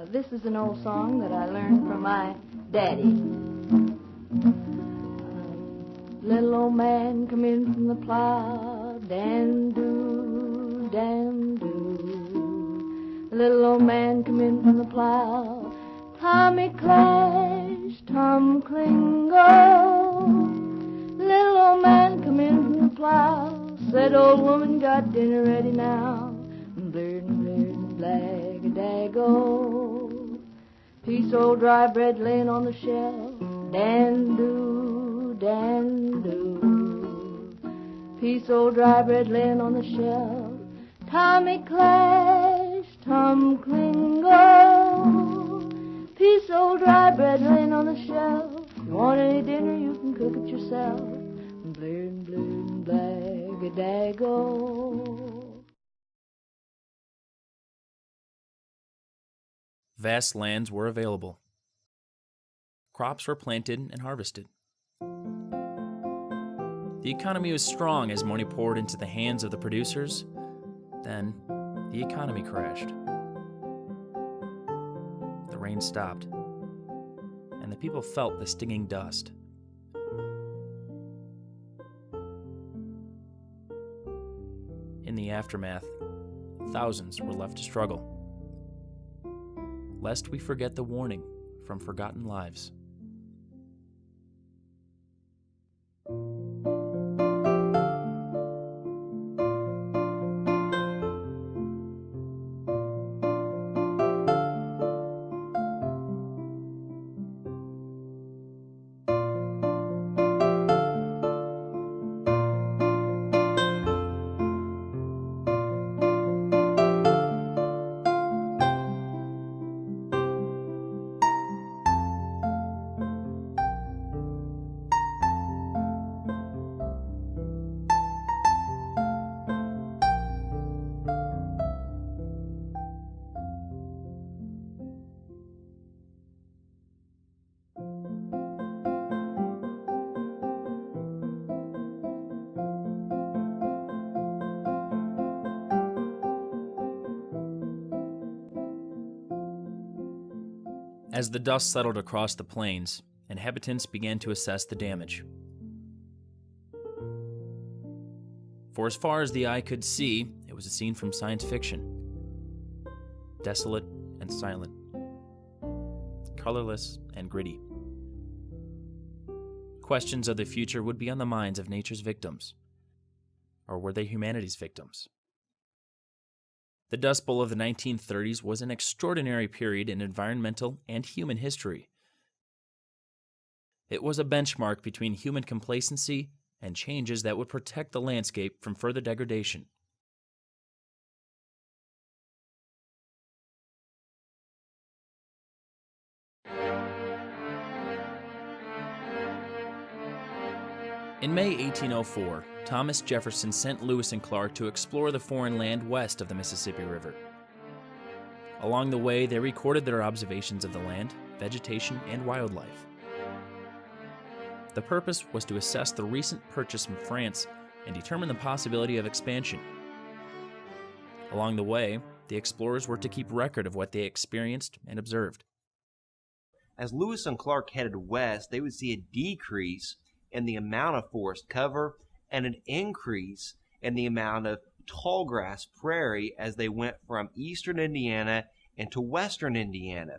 This is an old song that I learned from my daddy. Little old man come in from the plow, dan-do, dan-do. Little old man come in from the plow, Tommy Clash, Tom Kringle. Little old man come in from the plow, said old woman got dinner ready now. Blurred, blag-a-dag-o. Piece old dry bread laying on the shelf, dan-do, dan-do. Piece old dry bread laying on the shelf, Tommy Clash, Tom Kringle. Piece old dry bread laying on the shelf, you want any dinner, you can cook it yourself. Blurred, blag-a-dag-o. Vast lands were available. Crops were planted and harvested. The economy was strong as money poured into the hands of the producers. Then, the economy crashed. The rain stopped, and the people felt the stinging dust. In the aftermath, thousands were left to struggle, lest we forget the warning from forgotten lives. As the dust settled across the plains, inhabitants began to assess the damage. For as far as the eye could see, it was a scene from science fiction. Desolate and silent, colorless and gritty. Questions of the future would be on the minds of nature's victims. Or were they humanity's victims? The Dust Bowl of the 1930s was an extraordinary period in environmental and human history. It was a benchmark between human complacency and changes that would protect the landscape from further degradation. In May 1804, Thomas Jefferson sent Lewis and Clark to explore the foreign land west of the Mississippi River. Along the way, they recorded their observations of the land, vegetation, and wildlife. The purpose was to assess the recent purchase from France and determine the possibility of expansion. Along the way, the explorers were to keep record of what they experienced and observed. As Lewis and Clark headed west, they would see a decrease in the amount of forest cover and an increase in the amount of tallgrass prairie as they went from eastern Indiana into western Indiana.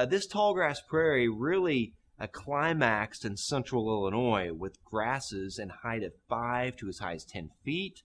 This tallgrass prairie really climaxed in central Illinois with grasses in height of 5 to as high as 10 feet.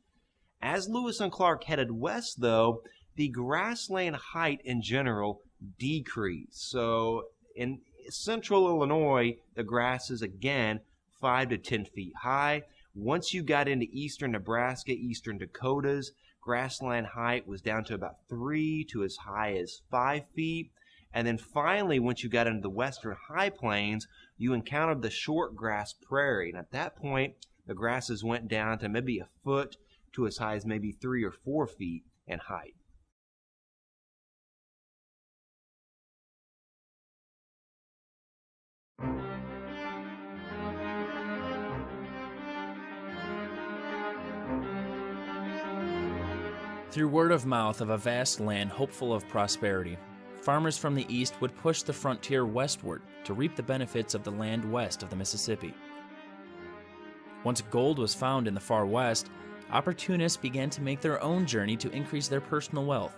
As Lewis and Clark headed west, though, the grassland height in general decreased. So in central Illinois, the grasses again 5 to 10 feet high. Once you got into eastern Nebraska, eastern Dakotas, grassland height was down to about 3 to as high as 5 feet. And then finally, once you got into the western high plains, you encountered the short grass prairie. And at that point, the grasses went down to maybe a foot to as high as maybe 3 or 4 feet in height. Through word of mouth of a vast land hopeful of prosperity, farmers from the east would push the frontier westward to reap the benefits of the land west of the Mississippi. Once gold was found in the far west, opportunists began to make their own journey to increase their personal wealth.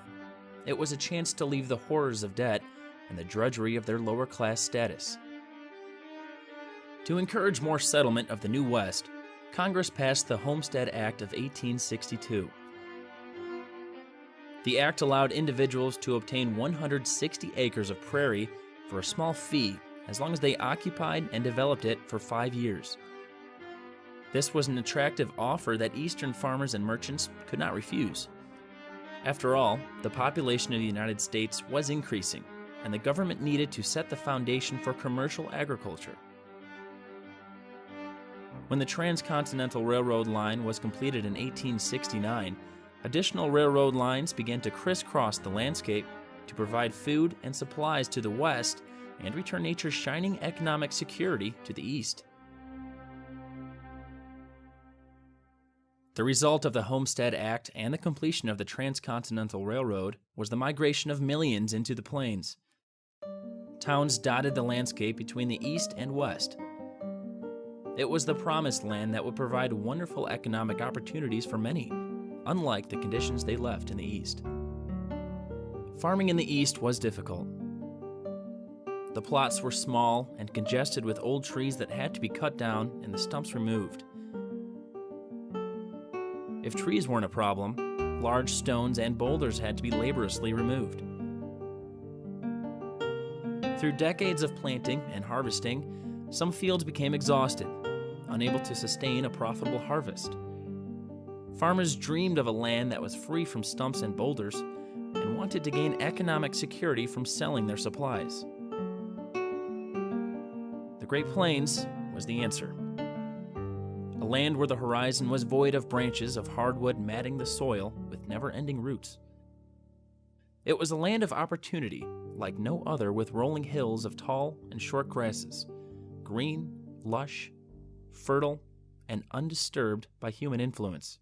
It was a chance to leave the horrors of debt and the drudgery of their lower class status. To encourage more settlement of the New West, Congress passed the Homestead Act of 1862. The act allowed individuals to obtain 160 acres of prairie for a small fee as long as they occupied and developed it for 5 years. This was an attractive offer that Eastern farmers and merchants could not refuse. After all, the population of the United States was increasing, and the government needed to set the foundation for commercial agriculture. When the Transcontinental Railroad line was completed in 1869, additional railroad lines began to crisscross the landscape to provide food and supplies to the west and return nature's shining economic security to the east. The result of the Homestead Act and the completion of the Transcontinental Railroad was the migration of millions into the plains. Towns dotted the landscape between the east and west. It was the promised land that would provide wonderful economic opportunities for many, unlike the conditions they left in the east. Farming in the east was difficult. The plots were small and congested with old trees that had to be cut down and the stumps removed. If trees weren't a problem, large stones and boulders had to be laboriously removed. Through decades of planting and harvesting, some fields became exhausted, unable to sustain a profitable harvest. Farmers dreamed of a land that was free from stumps and boulders and wanted to gain economic security from selling their supplies. The Great Plains was the answer. A land where the horizon was void of branches of hardwood matting the soil with never-ending roots. It was a land of opportunity, like no other, with rolling hills of tall and short grasses, green, lush, fertile, and undisturbed by human influence.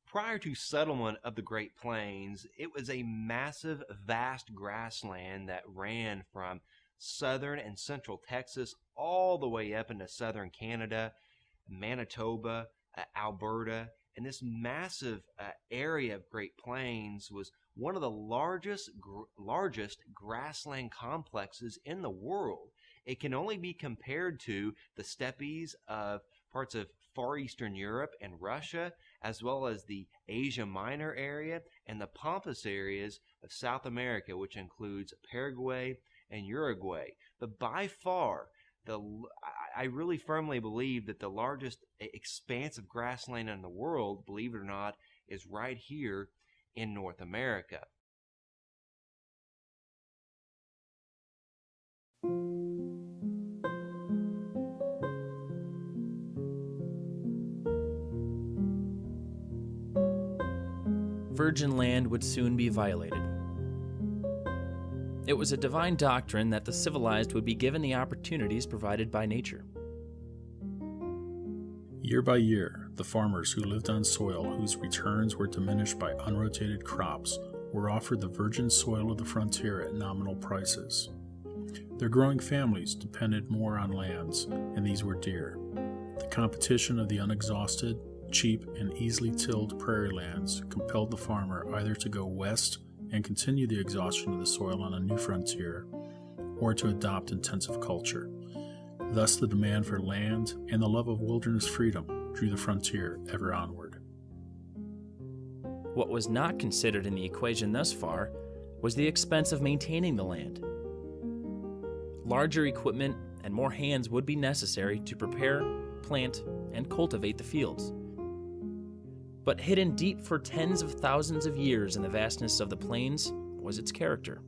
Prior to settlement of the Great Plains, it was a massive, vast grassland that ran from southern and central Texas all the way up into southern Canada, Manitoba, Alberta, and this massive area of Great Plains was one of the largest grassland complexes in the world. It can only be compared to the steppes of parts of far eastern Europe and Russia, as well as the Asia Minor area and the pampas areas of South America, which includes Paraguay and Uruguay. But by far, I really firmly believe that the largest expanse of grassland in the world, believe it or not, is right here in North America. Virgin land would soon be violated. It was a divine doctrine that the civilized would be given the opportunities provided by nature. Year by year, the farmers who lived on soil whose returns were diminished by unrotated crops were offered the virgin soil of the frontier at nominal prices. Their growing families depended more on lands, and these were dear. The competition of the unexhausted, cheap, and easily tilled prairie lands compelled the farmer either to go west and continue the exhaustion of the soil on a new frontier, or to adopt intensive culture. Thus the demand for land and the love of wilderness freedom drew the frontier ever onward. What was not considered in the equation thus far was the expense of maintaining the land. Larger equipment and more hands would be necessary to prepare, plant, and cultivate the fields. But hidden deep for tens of thousands of years in the vastness of the plains was its character.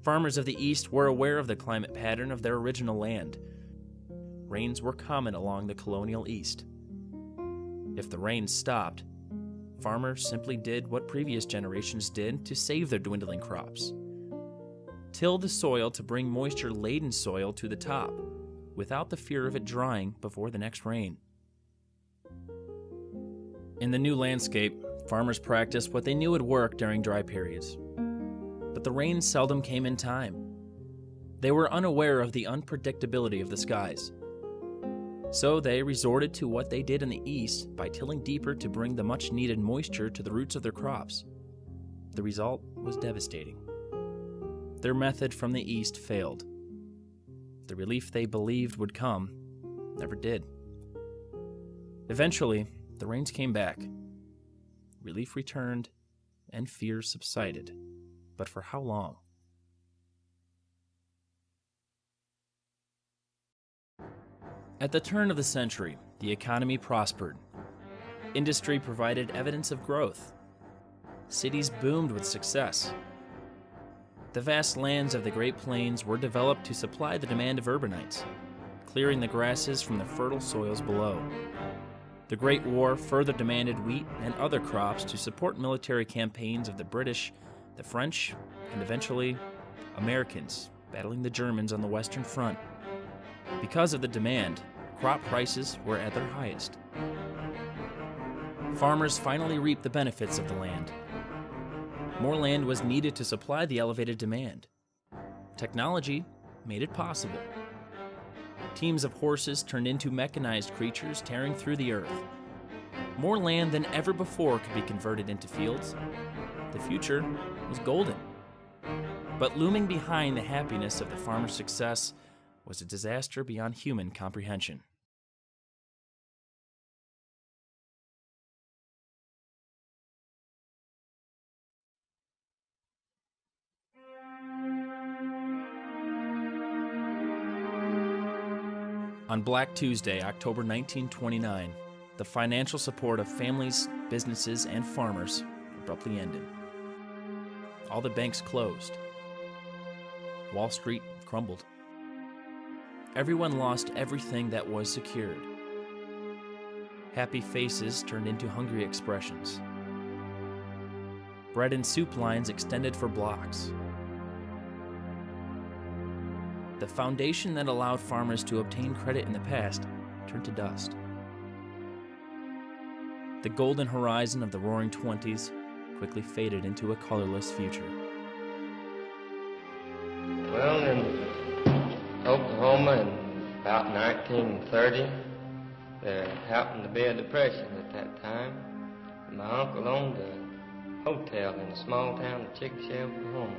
Farmers of the East were aware of the climate pattern of their original land. Rains were common along the colonial East. If the rains stopped, farmers simply did what previous generations did to save their dwindling crops. Till the soil to bring moisture-laden soil to the top, without the fear of it drying before the next rain. In the new landscape, Farmers practiced what they knew would work during dry periods. But the rain seldom came in time. They were unaware of the unpredictability of the skies. So they resorted to what they did in the east by tilling deeper to bring the much-needed moisture to the roots of their crops. The result was devastating. Their method from the east failed. The relief they believed would come never did. Eventually, the rains came back. Relief returned, and fear subsided. But for how long? At the turn of the century, the economy prospered. Industry provided evidence of growth. Cities boomed with success. The vast lands of the Great Plains were developed to supply the demand of urbanites, clearing the grasses from the fertile soils below. The Great War further demanded wheat and other crops to support military campaigns of the British, the French, and eventually Americans battling the Germans on the Western Front. Because of the demand, crop prices were at their highest. Farmers finally reaped the benefits of the land. More land was needed to supply the elevated demand. Technology made it possible. Teams of horses turned into mechanized creatures tearing through the earth. More land than ever before could be converted into fields. The future was golden. But looming behind the happiness of the farmer's success was a disaster beyond human comprehension. On Black Tuesday, October 1929, the financial support of families, businesses, and farmers abruptly ended. All the banks closed. Wall Street crumbled. Everyone lost everything that was secured. Happy faces turned into hungry expressions. Bread and soup lines extended for blocks. The foundation that allowed farmers to obtain credit in the past turned to dust. The golden horizon of the Roaring Twenties quickly faded into a colorless future. Well, in Oklahoma in about 1930, there happened to be a depression at that time. My uncle owned a hotel in a small town of Chickasha, Oklahoma.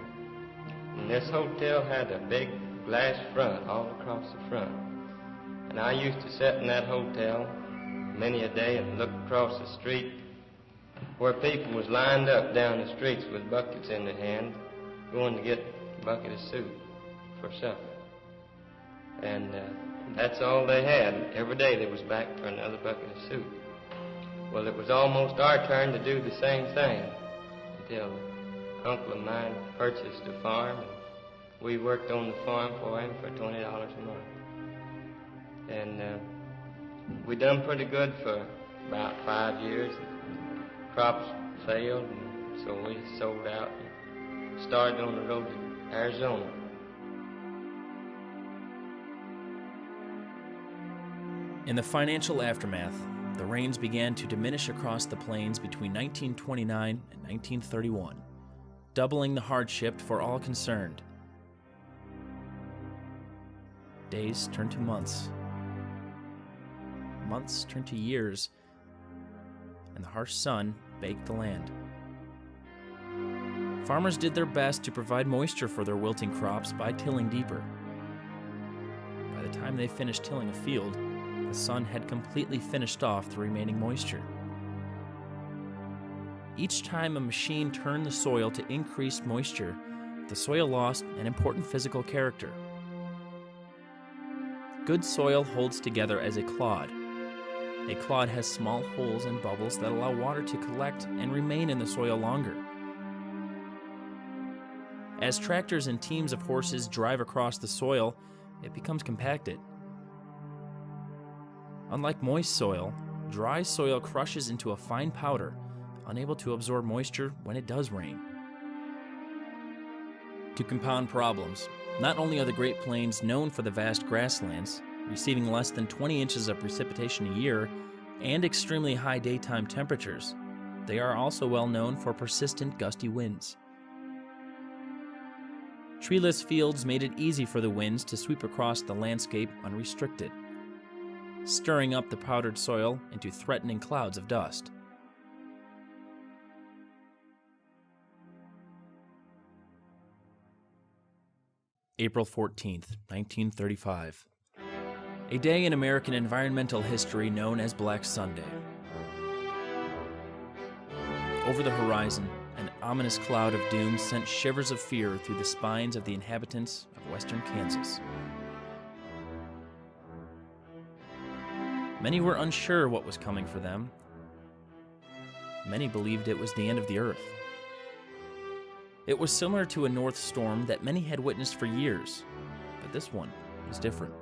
And this hotel had a big glass front all across the front. And I used to sit in that hotel many a day and look across the street where people was lined up down the streets with buckets in their hand going to get a bucket of soup for supper. And that's all they had. Every day they was back for another bucket of soup. Well, it was almost our turn to do the same thing until an uncle of mine purchased a farm. We worked on the farm for him for $20 a month. And we done pretty good for about 5 years. Crops failed, and so we sold out and started on the road to Arizona. In the financial aftermath, the rains began to diminish across the plains between 1929 and 1931, doubling the hardship for all concerned. Days turned to months. Months turned to years, and the harsh sun baked the land. Farmers did their best to provide moisture for their wilting crops by tilling deeper. By the time they finished tilling a field, the sun had completely finished off the remaining moisture. Each time a machine turned the soil to increase moisture, the soil lost an important physical character. Good soil holds together as a clod. A clod has small holes and bubbles that allow water to collect and remain in the soil longer. As tractors and teams of horses drive across the soil, it becomes compacted. Unlike moist soil, dry soil crushes into a fine powder, unable to absorb moisture when it does rain. To compound problems, not only are the Great Plains known for the vast grasslands, receiving less than 20 inches of precipitation a year, and extremely high daytime temperatures, They are also well known for persistent gusty winds. Treeless fields made it easy for the winds to sweep across the landscape unrestricted, stirring up the powdered soil into threatening clouds of dust. April 14th, 1935. A day in American environmental history known as Black Sunday. Over the horizon, an ominous cloud of doom sent shivers of fear through the spines of the inhabitants of western Kansas. Many were unsure what was coming for them. Many believed it was the end of the earth. It was similar to a north storm that many had witnessed for years, but this one was different.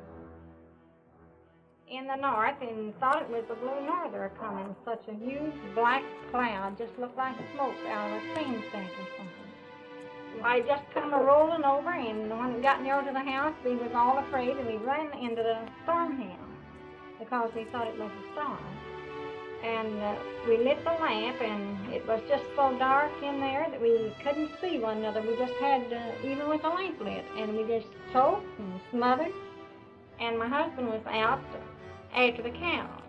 In the north, and thought it was the blue norther coming. Such a huge black cloud, just looked like smoke out of a steam stack or something. I just come rolling over, and when we got near to the house, we was all afraid, and we ran into the storm house because we thought it was a storm. And we lit the lamp, and it was just so dark in there that we couldn't see one another. We just had, even with the lamp lit, and we just choked and smothered. And my husband was out after the cows,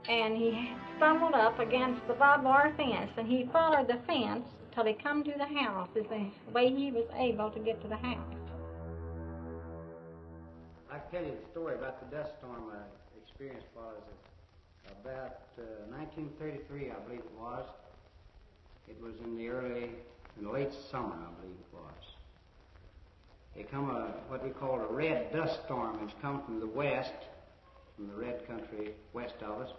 and he stumbled up against the barbed wire fence, and he followed the fence till he come to the house, is the way he was able to get to the house. I can tell you the story about the dust storm I experienced while I was about 1933, I believe it was. It was in the late summer, I believe it was. It come what we call a red dust storm. It's come from the west, from the red country west of us.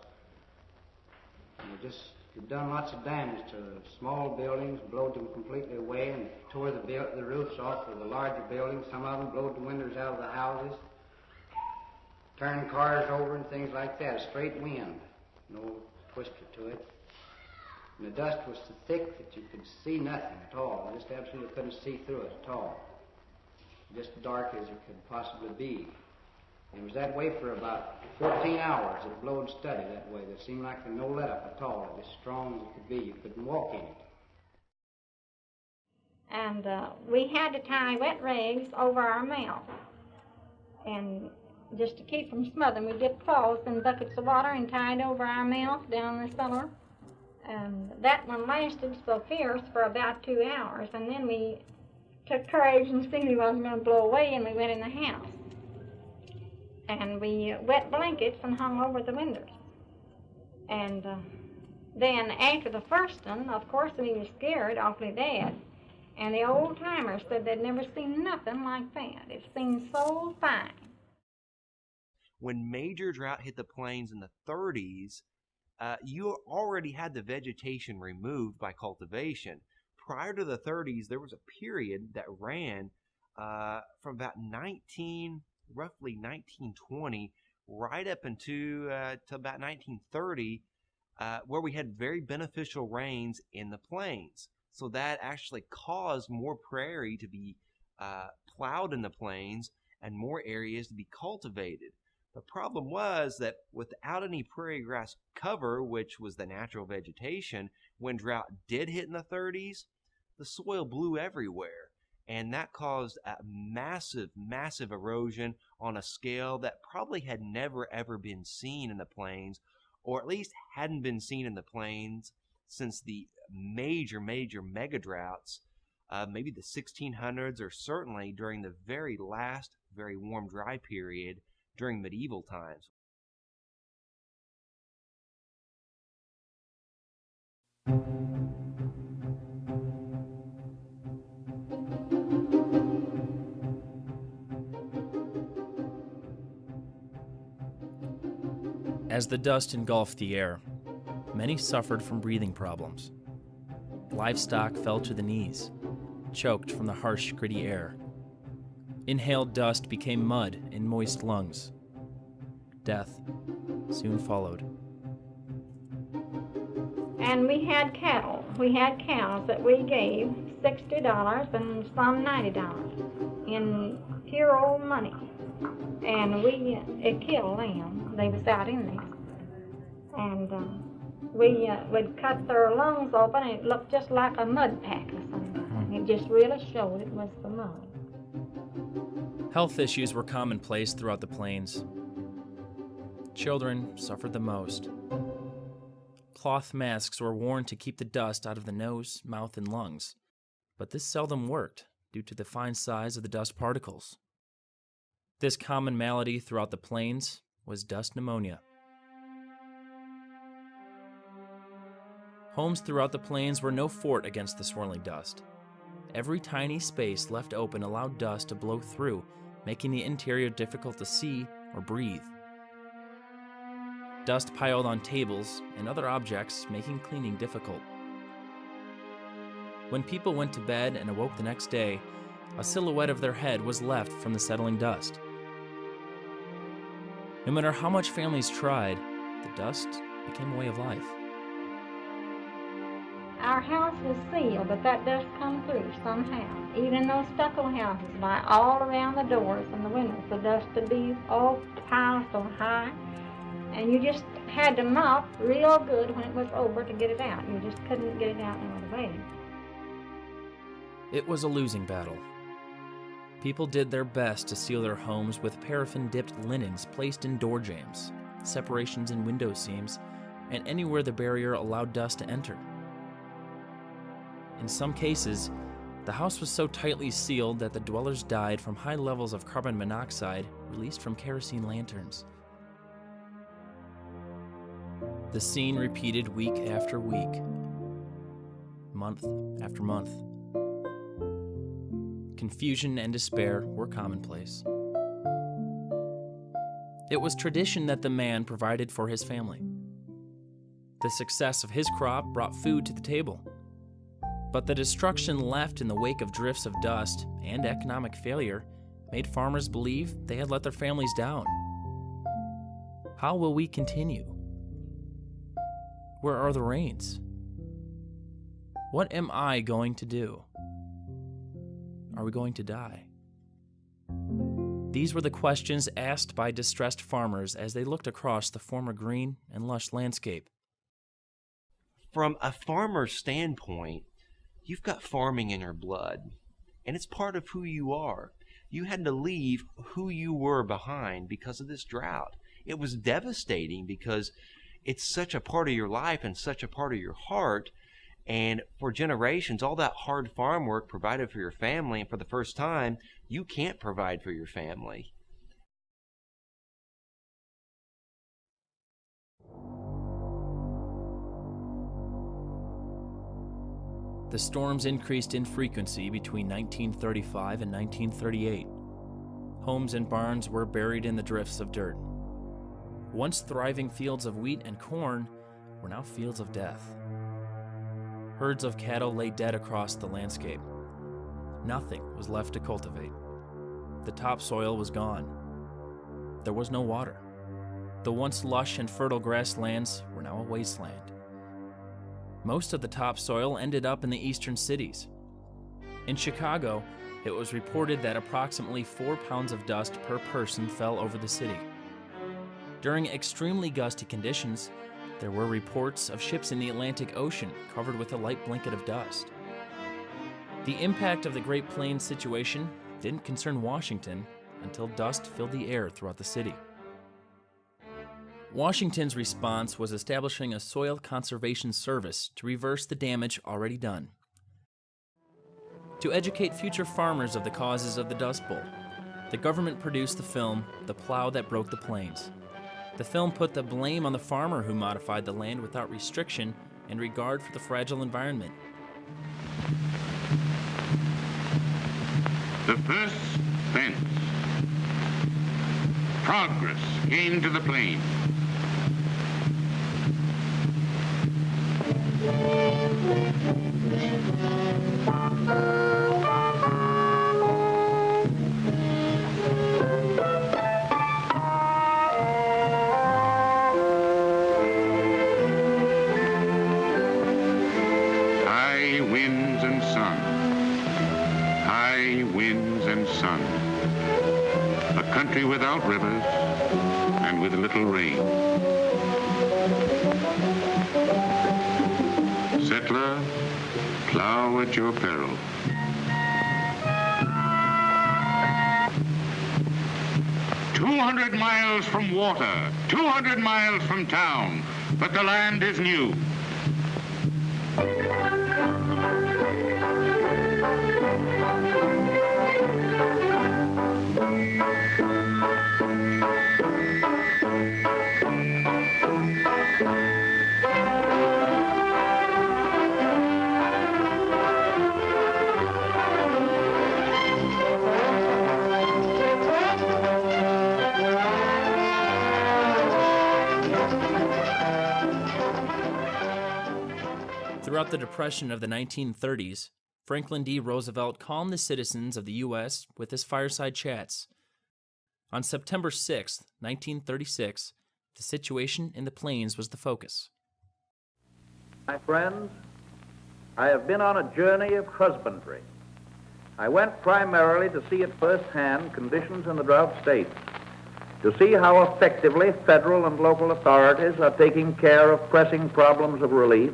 And it done lots of damage to small buildings, blowed them completely away, and tore the roofs off of the larger buildings. Some of them blowed the windows out of the houses, turned cars over and things like that. A straight wind, no twister to it. And the dust was so thick that you could see nothing at all. You just absolutely couldn't see through it at all. Just dark as it could possibly be. It was that way for about 14 hours. It blowed steady that way. There seemed like there was no let up at all. It was as strong as it could be. You couldn't walk in it. And we had to tie wet rags over our mouth. And just to keep from smothering, we dipped cloths in buckets of water and tied over our mouth down the cellar. And that one lasted so fierce for about 2 hours. And then we took courage and seen it wasn't going to blow away, and we went in the house. And we wet blankets and hung over the windows. And then after the first one, of course, we were scared awfully bad. And the old-timers said they'd never seen nothing like that. It seemed so fine. When major drought hit the plains in the 30s, you already had the vegetation removed by cultivation. Prior to the 30s, there was a period that ran from about roughly 1920, right up into to about 1930, where we had very beneficial rains in the plains. So that actually caused more prairie to be plowed in the plains and more areas to be cultivated. The problem was that without any prairie grass cover, which was the natural vegetation, when drought did hit in the 30s, the soil blew everywhere, and that caused a massive, massive erosion on a scale that probably had never, ever been seen in the plains, or at least hadn't been seen in the plains since the major mega droughts, maybe the 1600s, or certainly during the very last, very warm, dry period during medieval times. As the dust engulfed the air, many suffered from breathing problems. Livestock fell to the knees, choked from the harsh, gritty air. Inhaled dust became mud in moist lungs. Death soon followed. And we had cattle. We had cows that we gave $60 and some $90 in pure old money. And we killed them. They was out in there. And we would cut their lungs open and it looked just like a mud pack or something. It just really showed it was the mud. Health issues were commonplace throughout the plains. Children suffered the most. Cloth masks were worn to keep the dust out of the nose, mouth, and lungs, but this seldom worked due to the fine size of the dust particles. This common malady throughout the plains was dust pneumonia. Homes throughout the plains were no fort against the swirling dust. Every tiny space left open allowed dust to blow through, making the interior difficult to see or breathe. Dust piled on tables and other objects, making cleaning difficult. When people went to bed and awoke the next day, a silhouette of their head was left from the settling dust. No matter how much families tried, the dust became a way of life. Our house was sealed, but that dust come through somehow. Even in those stucco houses, by all around the doors and the windows, the dust would be all piled so high. And you just had to mop real good when it was over to get it out. You just couldn't get it out no other way. It was a losing battle. People did their best to seal their homes with paraffin-dipped linens placed in door jambs, separations in window seams, and anywhere the barrier allowed dust to enter. In some cases, the house was so tightly sealed that the dwellers died from high levels of carbon monoxide released from kerosene lanterns. The scene repeated week after week, month after month. Confusion and despair were commonplace. It was tradition that the man provided for his family. The success of his crop brought food to the table. But the destruction left in the wake of drifts of dust and economic failure made farmers believe they had let their families down. How will we continue? Where are the rains? What am I going to do? Are we going to die? These were the questions asked by distressed farmers as they looked across the former green and lush landscape. From a farmer's standpoint, you've got farming in your blood, and it's part of who you are. You had to leave who you were behind because of this drought. It was devastating because it's such a part of your life and such a part of your heart. And for generations, all that hard farm work provided for your family, and for the first time, you can't provide for your family. The storms increased in frequency between 1935 and 1938. Homes and barns were buried in the drifts of dirt. Once thriving fields of wheat and corn were now fields of death. Herds of cattle lay dead across the landscape. Nothing was left to cultivate. The topsoil was gone. There was no water. The once lush and fertile grasslands were now a wasteland. Most of the topsoil ended up in the eastern cities. In Chicago, it was reported that approximately 4 pounds of dust per person fell over the city. During extremely gusty conditions, there were reports of ships in the Atlantic Ocean covered with a light blanket of dust. The impact of the Great Plains situation didn't concern Washington until dust filled the air throughout the city. Washington's response was establishing a soil conservation service to reverse the damage already done. To educate future farmers of the causes of the Dust Bowl, the government produced the film The Plow That Broke the Plains. The film put the blame on the farmer who modified the land without restriction and regard for the fragile environment. The first fence. Progress came to the plain. High winds and sun. High winds and sun. A country without rivers and with little rain. Plow at your peril. "200 miles from water, 200 miles from town, but the land is new." Throughout the Depression of the 1930s, Franklin D. Roosevelt calmed the citizens of the U.S. with his fireside chats. On September 6, 1936, the situation in the plains was the focus. My friends, I have been on a journey of husbandry. I went primarily to see at first hand conditions in the drought states, to see how effectively federal and local authorities are taking care of pressing problems of relief,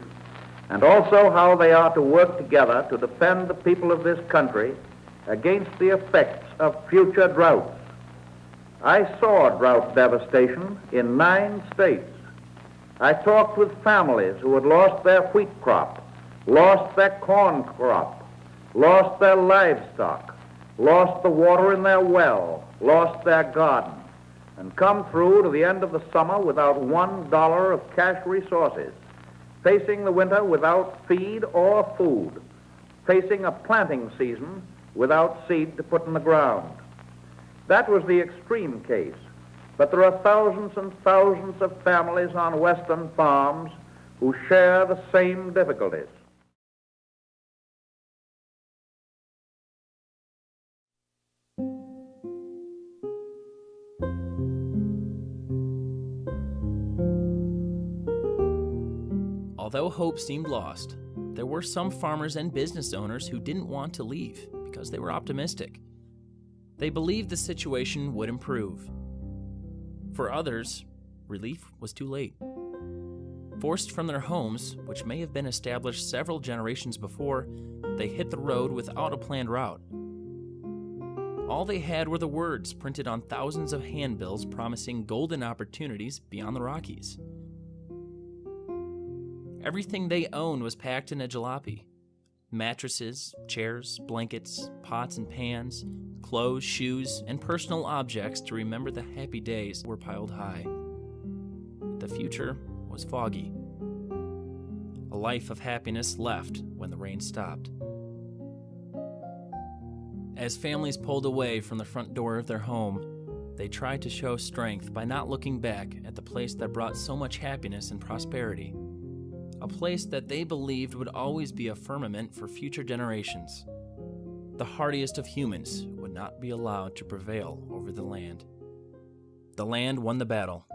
and also how they are to work together to defend the people of this country against the effects of future droughts. I saw drought devastation in 9 states. I talked with families who had lost their wheat crop, lost their corn crop, lost their livestock, lost the water in their well, lost their garden, and come through to the end of the summer without $1 of cash resources, facing the winter without feed or food, facing a planting season without seed to put in the ground. That was the extreme case, but there are thousands and thousands of families on western farms who share the same difficulties. Although hope seemed lost, there were some farmers and business owners who didn't want to leave because they were optimistic. They believed the situation would improve. For others, relief was too late. Forced from their homes, which may have been established several generations before, they hit the road without a planned route. All they had were the words printed on thousands of handbills promising golden opportunities beyond the Rockies. Everything they owned was packed in a jalopy. Mattresses, chairs, blankets, pots and pans, clothes, shoes, and personal objects to remember the happy days were piled high. The future was foggy. A life of happiness left when the rain stopped. As families pulled away from the front door of their home, they tried to show strength by not looking back at the place that brought so much happiness and prosperity. A place that they believed would always be a firmament for future generations. The hardiest of humans would not be allowed to prevail over the land. The land won the battle.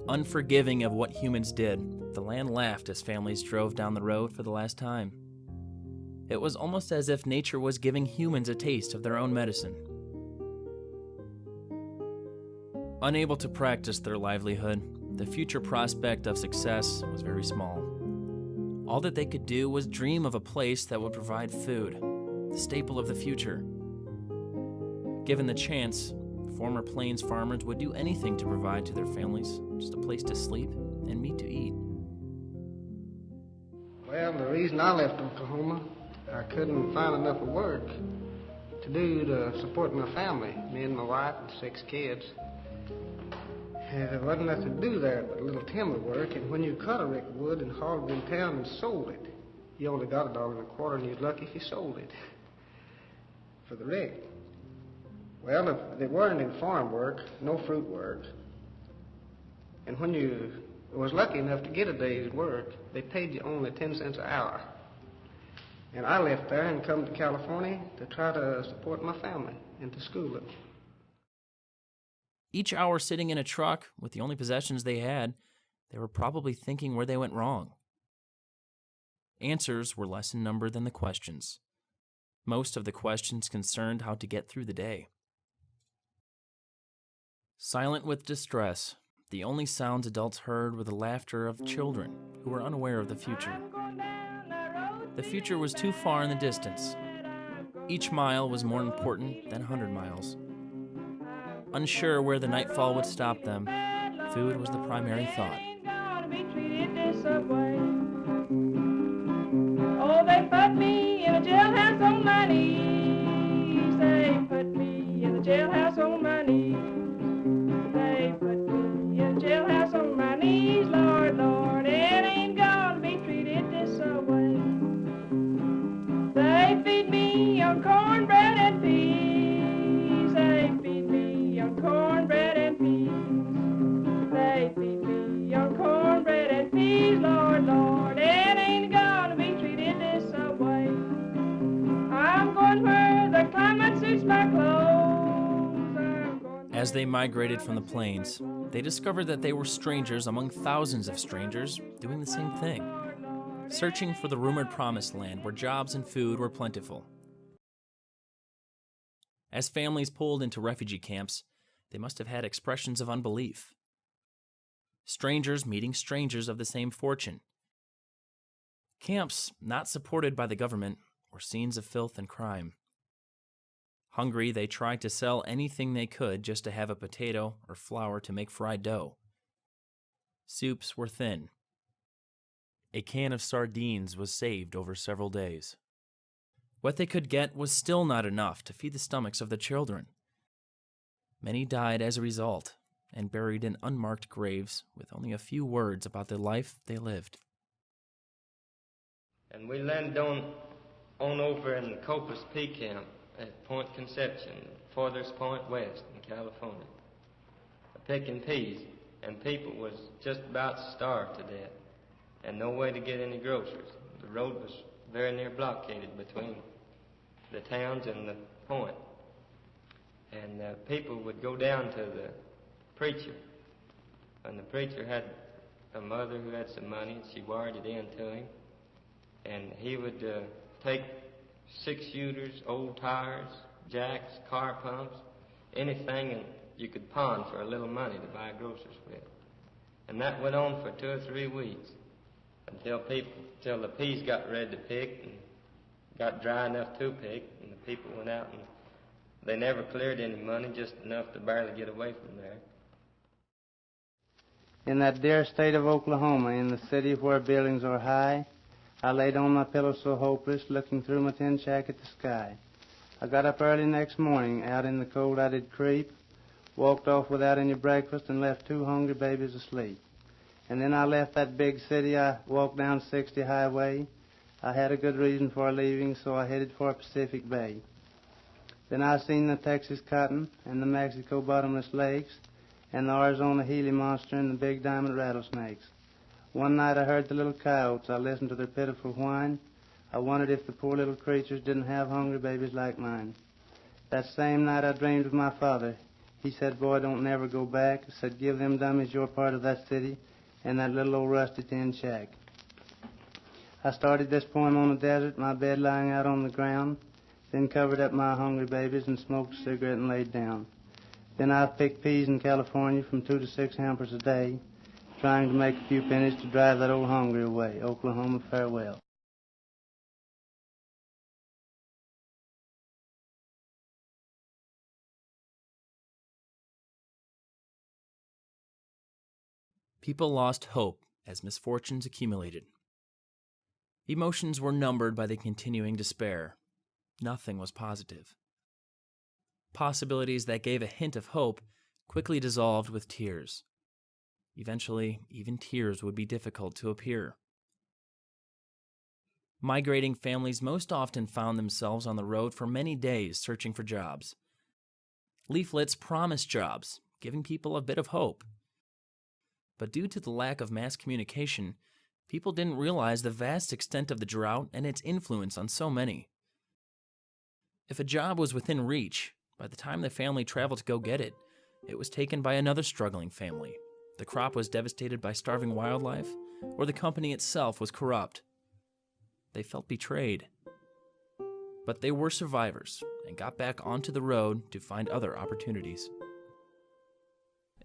Unforgiving of what humans did, the land laughed as families drove down the road for the last time. It was almost as if nature was giving humans a taste of their own medicine. Unable to practice their livelihood, the future prospect of success was very small. All that they could do was dream of a place that would provide food, the staple of the future. Given the chance, former plains farmers would do anything to provide to their families just a place to sleep and meat to eat. Well, the reason I left Oklahoma, I couldn't find enough of work to do to support my family, me and my wife and 6 kids. There wasn't nothing to do there but a little timber work, and when you cut a rick of wood and hauled it in town and sold it, you only got $1.25, and you was lucky if you sold it for the rick. Well, if they weren't in farm work, no fruit work, and when you was lucky enough to get a day's work, they paid you only 10 cents an hour. And I left there and come to California to try to support my family and to school it. Each hour sitting in a truck with the only possessions they had, they were probably thinking where they went wrong. Answers were less in number than the questions. Most of the questions concerned how to get through the day. Silent with distress, the only sounds adults heard were the laughter of children who were unaware of the future. I'm going down the road The future was too far in the distance. Each mile was more important than 100 miles. Unsure where the nightfall would stop them, food was the primary thought. Oh, they put me in a jailhouse on my knees. They put me in a jailhouse on my knees. They put me in a jailhouse on my knees. Lord, Lord, it ain't gonna be treated this way. They feed me on cornbread and peas. They feed me on cornbread and peas. They feed me on cornbread and peas. Lord, Lord, it ain't gonna be treated this way. I'm going where the climate suits my clothes. As they migrated from the plains, they discovered that they were strangers among thousands of strangers doing the same thing, searching for the rumored promised land where jobs and food were plentiful. As families pulled into refugee camps, they must have had expressions of unbelief. Strangers meeting strangers of the same fortune. Camps not supported by the government were scenes of filth and crime. Hungry, they tried to sell anything they could just to have a potato or flour to make fried dough. Soups were thin. A can of sardines was saved over several days. What they could get was still not enough to feed the stomachs of the children. Many died as a result and buried in unmarked graves with only a few words about the life they lived. And we landed on over in the Copus Peak Camp at Point Conception, farthest point west in California, picking peas, and people was just about starved to death and no way to get any groceries. The road was very near blockaded between the towns and the point. And people would go down to the preacher, and the preacher had a mother who had some money, and she wired it in to him, and he would take 6-shooters, old tires, jacks, car pumps, anything you could pawn for a little money to buy groceries with. And that went on for 2 or 3 weeks until the peas got ready to pick and got dry enough to pick, and the people went out and they never cleared any money, just enough to barely get away from there. In that dear state of Oklahoma, in the city where buildings are high, I laid on my pillow so hopeless, looking through my tin shack at the sky. I got up early next morning, out in the cold I did creep, walked off without any breakfast, and left 2 hungry babies asleep. And then I left that big city. I walked down 60 Highway. I had a good reason for leaving, so I headed for Pacific Bay. Then I seen the Texas cotton and the Mexico bottomless lakes and the Arizona Gila monster and the big diamond rattlesnakes. One night I heard the little coyotes. I listened to their pitiful whine. I wondered if the poor little creatures didn't have hungry babies like mine. That same night I dreamed of my father. He said, "Boy, don't never go back." He said, "Give them dummies your part of that city and that little old rusty tin shack." I started this poem on the desert, my bed lying out on the ground, then covered up my hungry babies and smoked a cigarette and laid down. Then I picked peas in California from 2 to 6 hampers a day, trying to make a few pennies to drive that old hunger away. Oklahoma, farewell. People lost hope as misfortunes accumulated. Emotions were numbered by the continuing despair. Nothing was positive. Possibilities that gave a hint of hope quickly dissolved with tears. Eventually, even tears would be difficult to appear. Migrating families most often found themselves on the road for many days searching for jobs. Leaflets promised jobs, giving people a bit of hope. But due to the lack of mass communication, people didn't realize the vast extent of the drought and its influence on so many. If a job was within reach, by the time the family traveled to go get it, it was taken by another struggling family. The crop was devastated by starving wildlife, or the company itself was corrupt. They felt betrayed. But they were survivors and got back onto the road to find other opportunities.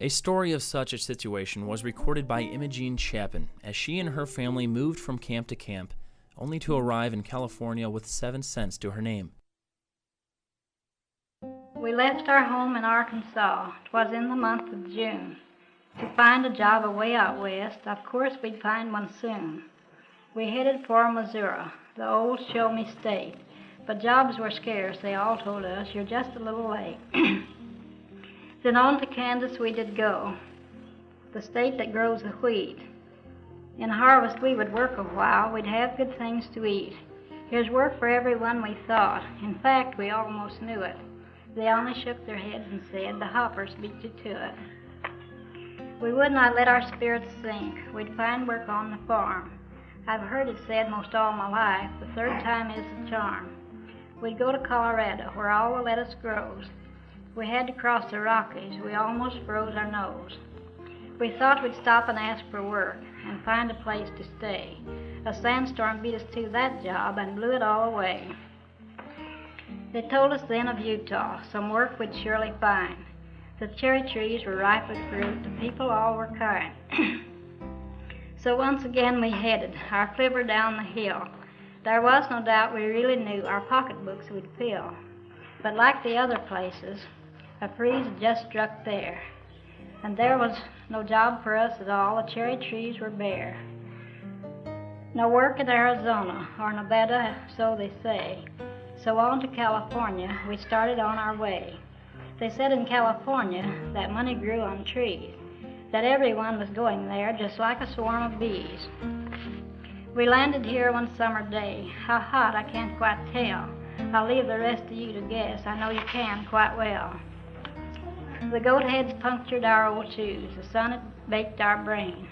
A story of such a situation was recorded by Imogene Chapin as she and her family moved from camp to camp, only to arrive in California with 7 cents to her name. We left our home in Arkansas, 'twas in the month of June, to find a job away out west. Of course we'd find one soon. We headed for Missouri, the old show-me state, but jobs were scarce. They all told us, you're just a little late. Then on to Kansas we did go, the state that grows the wheat. In harvest we would work a while, we'd have good things to eat. Here's work for everyone, we thought. In fact, we almost knew it. They only shook their heads and said, the hoppers beat you to it. We would not let our spirits sink. We'd find work on the farm. I've heard it said most all my life, the third time is the charm. We'd go to Colorado, where all the lettuce grows. We had to cross the Rockies. We almost froze our nose. We thought we'd stop and ask for work and find a place to stay. A sandstorm beat us to that job and blew it all away. They told us then of Utah, some work we'd surely find. The cherry trees were ripe with fruit, the people all were kind. So once again we headed, our flivver down the hill. There was no doubt we really knew our pocketbooks would fill. But like the other places, a freeze had just struck there. And there was no job for us at all, the cherry trees were bare. No work in Arizona or Nevada, so they say. So on to California, we started on our way. They said in California that money grew on trees, that everyone was going there just like a swarm of bees. We landed here one summer day. How hot, I can't quite tell. I'll leave the rest of you to guess. I know you can quite well. The goat heads punctured our old shoes. The sun had baked our brain.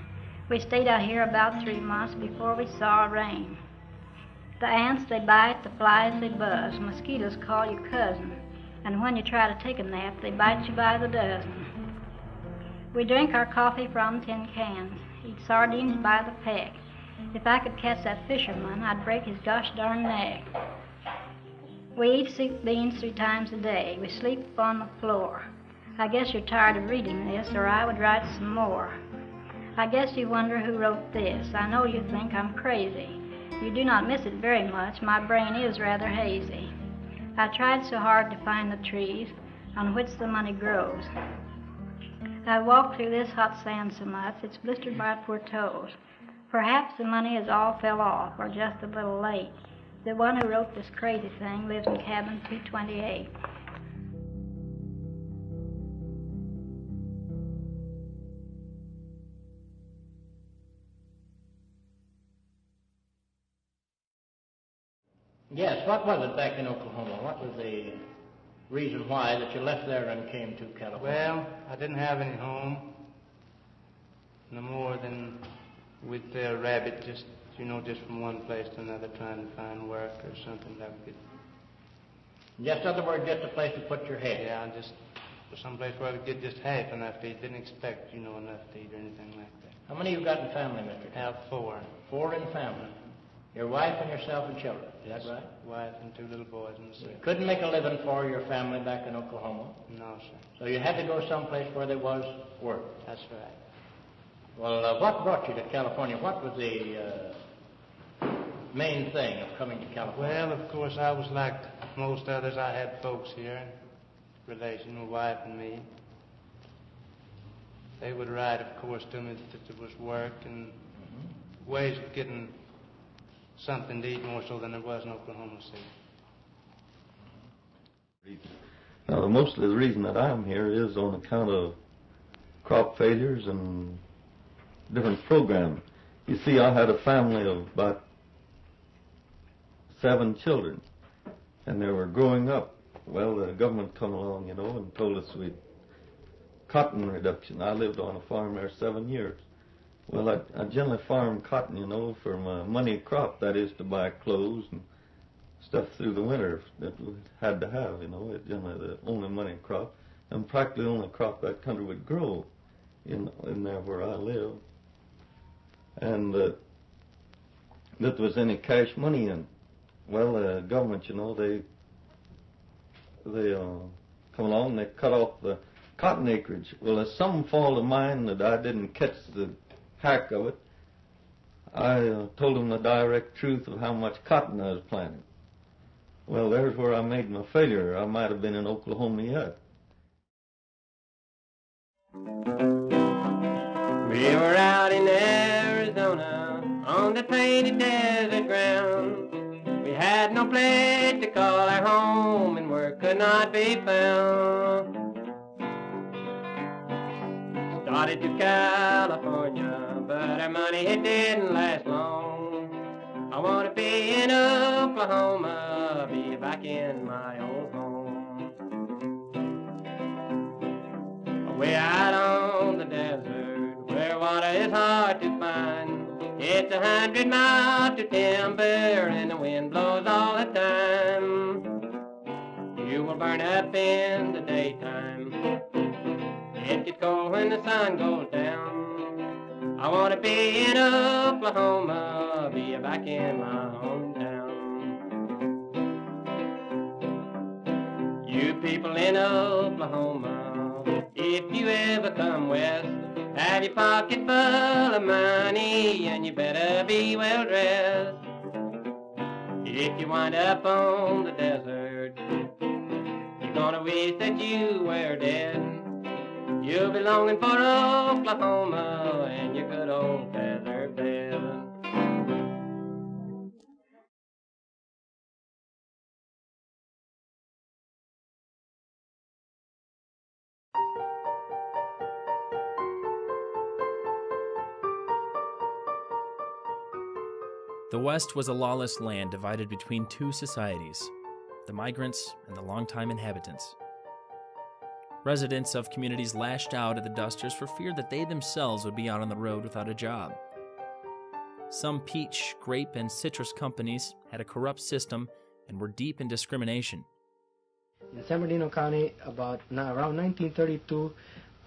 We stayed out here about 3 months before we saw a rain. The ants, they bite, the flies, they buzz. Mosquitoes call you cousin. And when you try to take a nap, they bite you by the dozen. We drink our coffee from tin cans, eat sardines by the peck. If I could catch that fisherman, I'd break his gosh darn neck. We eat soup beans 3 times a day. We sleep on the floor. I guess you're tired of reading this, or I would write some more. I guess you wonder who wrote this. I know you think I'm crazy. You do not miss it very much. My brain is rather hazy. I tried so hard to find the trees on which the money grows. I walked through this hot sand so much, it's blistered my poor toes. Perhaps the money has all fell off, or just a little late. The one who wrote this crazy thing lives in cabin 228. Yes, what was it back in Oklahoma? What was the reason why that you left there and came to California? Well, I didn't have any home, no more than with a rabbit, just from one place to another, trying to find work or something that we could. Just other words, just a place to put your head. Yeah, just someplace where we could get just half enough to eat. Didn't expect, enough to eat or anything like that. How many you got in family, Mr. I have 4. 4 in family. Your wife and yourself and children, is that right? Wife and 2 little boys and You couldn't make a living for your family back in Oklahoma? No, sir. So you had to go someplace where there was work? That's right. Well, what brought you to California? What was the main thing of coming to California? Well, of course, I was like most others. I had folks here, relation, my wife and me. They would write, of course, to me that there was work and ways of getting something to eat more so than there was in Oklahoma City. Now, most of the reason that I'm here is on account of crop failures and different programs. You see, I had a family of about 7 children, and they were growing up. Well, the government come along, and told us we'd cotton reduction. I lived on a farm there 7 years. Well, I generally farm cotton, for my money crop, that is to buy clothes and stuff through the winter that we had to have, It's generally the only money crop, and practically the only crop that country would grow in there where I live. And that there was any cash money in. Well, the government, they come along and they cut off the cotton acreage. Well, there's some fault of mine that I didn't catch the hack of it. I told them the direct truth of how much cotton I was planting. Well, there's where I made my failure. I might have been in Oklahoma yet. We were out in Arizona on the painted desert ground. We had no place to call our home and work could not be found. Started to California, but our money it didn't last long. I want to be in Oklahoma, be back in my old home. Way out on the desert, where water is hard to find. It's 100 miles to timber, and the wind blows all the time. You will burn up in the daytime. It gets cold when the sun goes down. I want to be in Oklahoma, be back in my hometown. You people in Oklahoma, if you ever come west, have your pocket full of money and you better be well dressed. If you wind up on the desert, you're gonna wish that you were dead. You'll be longing for Oklahoma and your good old feather bed. The West was a lawless land divided between two societies, the migrants and the longtime inhabitants. Residents of communities lashed out at the dusters for fear that they themselves would be out on the road without a job. Some peach, grape, and citrus companies had a corrupt system and were deep in discrimination. In San Bernardino County, around 1932,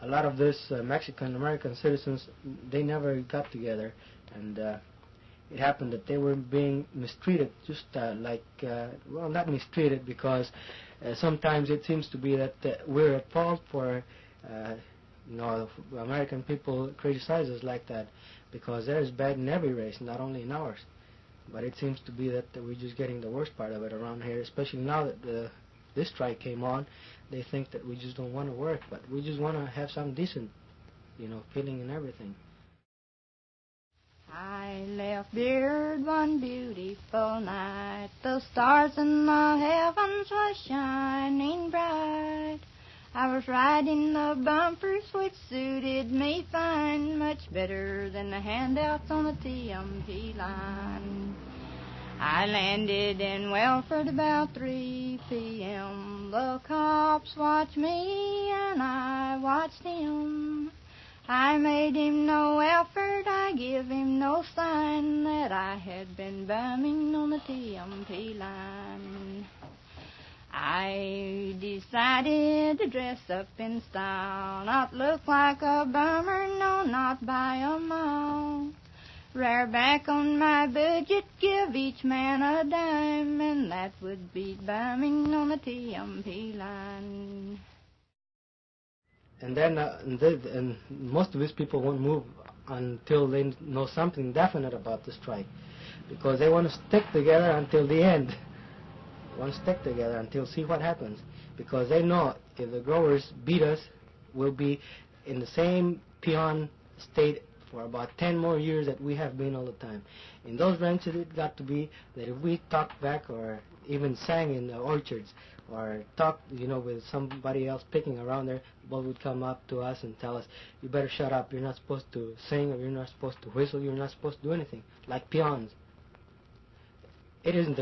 a lot of these Mexican-American citizens, they never got together, and it happened that they were being mistreated, just well, not mistreated, because sometimes it seems to be that we're at fault for, American people criticize us like that, because there's bad in every race, not only in ours. But it seems to be that we're just getting the worst part of it around here, especially now that this strike came on. They think that we just don't want to work, but we just want to have some decent, feeling and everything. I left Beard one beautiful night. The stars in the heavens were shining bright. I was riding the bumpers which suited me fine, much better than the handouts on the TMP line. I landed in Welford about 3 p.m. The cops watched me and I watched him. I made him no effort, I give him no sign that I had been bumming on the TMP line. I decided to dress up in style, not look like a bummer, no, not by a mile. Rear back on my budget, give each man a dime, and that would be bumming on the TMP line. And then and most of these people won't move until they know something definite about the strike, because they want to stick together until the end. They want to stick together until see what happens, because they know if the growers beat us, we'll be in the same peon state for about 10 more years that we have been all the time. In those ranches, it got to be that if we talked back or even sang in the orchards or talked, with somebody else picking around there, people would come up to us and tell us, you better shut up, you're not supposed to sing, or you're not supposed to whistle, you're not supposed to do anything, like peons. It isn't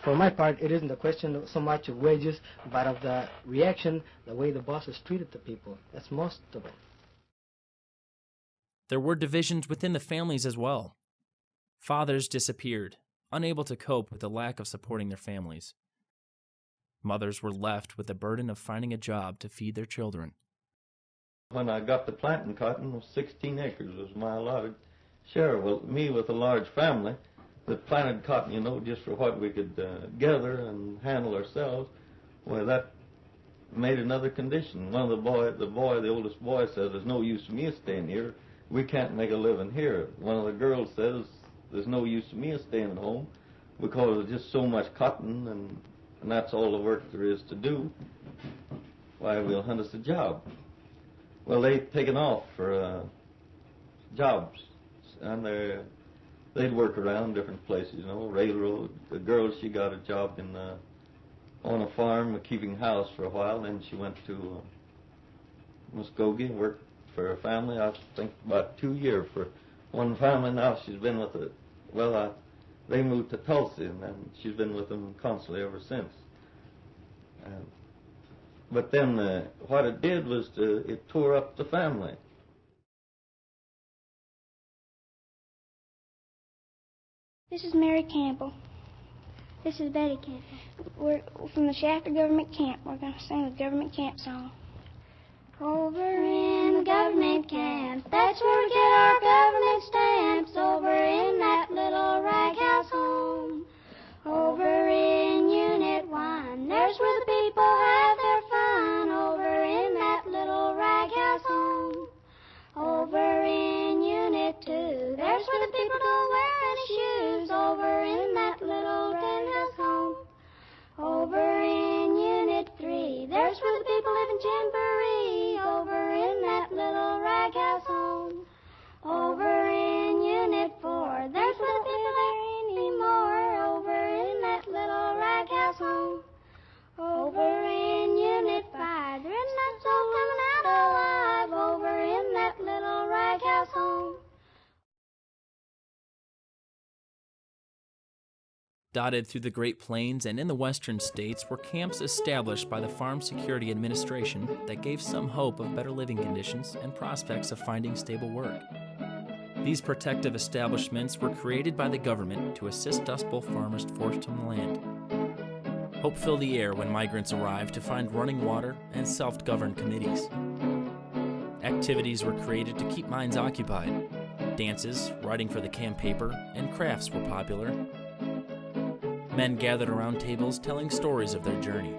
for my part, it isn't a question so much of wages, but of the reaction, the way the bosses treated the people. That's most of it. There were divisions within the families as well. Fathers disappeared, unable to cope with the lack of supporting their families. Mothers were left with the burden of finding a job to feed their children. When I got to planting cotton, 16 acres was my allotted share. Well, me with a large family that planted cotton, just for what we could gather and handle ourselves, well, that made another condition. One of the oldest boy says, there's no use for me staying here. We can't make a living here. One of the girls says, there's no use to me staying at home because there's just so much cotton and that's all the work there is to do. Why, we'll hunt us a job. Well, they'd taken off for jobs, and they'd work around different places, you know, railroad. The girl, she got a job in on a farm, keeping house for a while, then she went to Muskogee and worked for a family, I think about 2 years for one family. Now she's been with it. Well, they moved to Tulsa, and then she's been with them constantly ever since. But then what it did was it tore up the family. This is Mary Campbell. This is Betty Campbell. We're from the Shafter Government Camp. We're going to sing the government camp song. Over in the government camp, that's where we get our government stamps. Over in that little rag house home. Over in Unit 1, there's where the people have their fun. Over in that little rag house home. Over in Unit 2, there's where the people don't wear any shoes. Over in that little tin house home. Over in Unit 3, there's where the people live in Jamboree. Over in that little rag house home. Over in Unit 4, there's where the people are anymore. Over in that little rag house home. Over in Unit 5, there isn't that soul coming out alive. Over in that little rag house home. Dotted through the Great Plains and in the western states were camps established by the Farm Security Administration that gave some hope of better living conditions and prospects of finding stable work. These protective establishments were created by the government to assist Dust Bowl farmers forced from the land. Hope filled the air when migrants arrived to find running water and self-governed committees. Activities were created to keep minds occupied. Dances, writing for the camp paper, and crafts were popular. Men gathered around tables telling stories of their journey.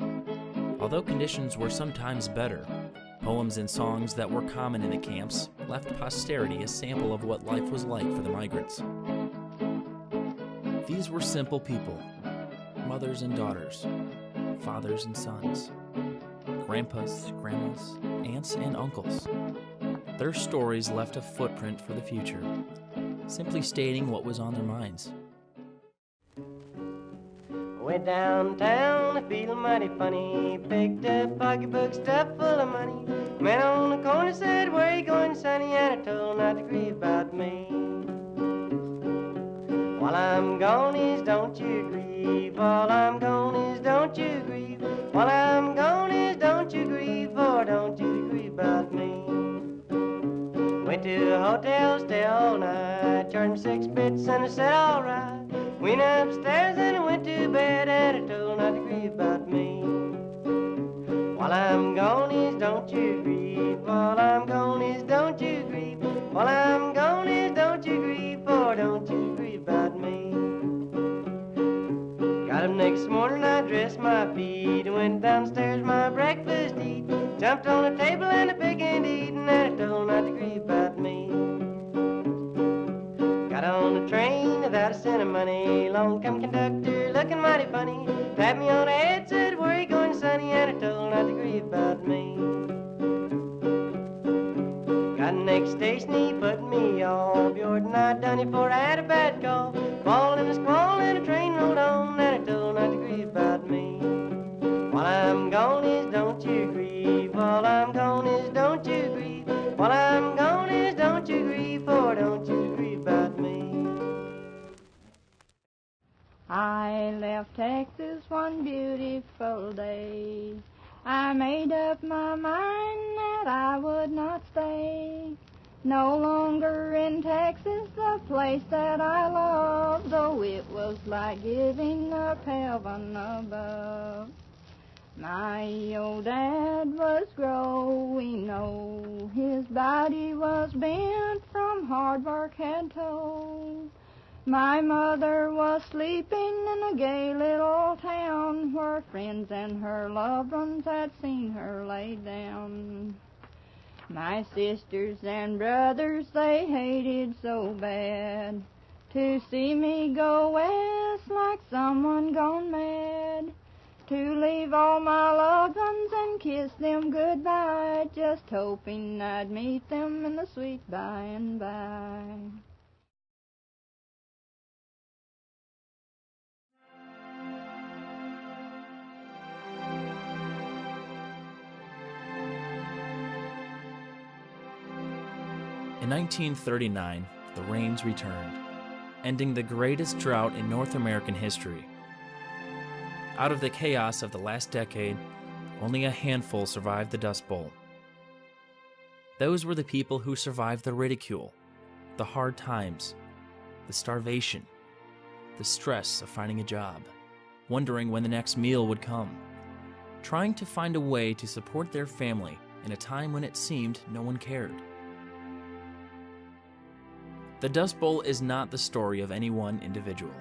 Although conditions were sometimes better, poems and songs that were common in the camps left posterity a sample of what life was like for the migrants. These were simple people, mothers and daughters, fathers and sons, grandpas, grandmas, aunts and uncles. Their stories left a footprint for the future, simply stating what was on their minds. Went downtown, I feel mighty funny. Picked up a pocketbook stuffed full of money. Man on the corner said, "Where you going, sonny?" And I told him not to grieve about me. While I'm gone is don't you grieve. While I'm gone is don't you grieve. While I'm gone is don't you grieve. For don't you grieve about me. Went to a hotel, stay all night. Charged 6 bits and I said alright. Went upstairs and I went to bed and I told not to grieve about me. While I'm gone is don't you grieve. While I'm gone is don't you grieve. While I'm gone is don't you grieve. For don't you grieve about me. Got up next morning, I dressed my feet. Went downstairs, my breakfast eat. Jumped on the table and I began to eat. And I told not to grieve about me. Got on the train without a cent of money. Long come conductor looking mighty funny. Tapped me on the head, said, "Where you going, sonny?" And I told not to grieve about me. Got the next station, he put me off. You're not done it for I had a bad call. Fall in a squall and the train rolled on. And I told not to grieve about me. While I'm gone is don't you grieve. While I'm gone is don't you grieve. While I'm gone is don't you grieve. For don't you grieve about me. I left Texas one beautiful day. I made up my mind that I would not stay. No longer in Texas, the place that I loved, though it was like giving up heaven above. My old dad was growing old. His body was bent from hard work had told. My mother was sleeping in a gay little town where friends and her loved ones had seen her lay down. My sisters and brothers, they hated so bad to see me go west like someone gone mad, to leave all my loved ones and kiss them goodbye, just hoping I'd meet them in the sweet by and by. In 1939, the rains returned, ending the greatest drought in North American history. Out of the chaos of the last decade, only a handful survived the Dust Bowl. Those were the people who survived the ridicule, the hard times, the starvation, the stress of finding a job, wondering when the next meal would come, trying to find a way to support their family in a time when it seemed no one cared. The Dust Bowl is not the story of any one individual,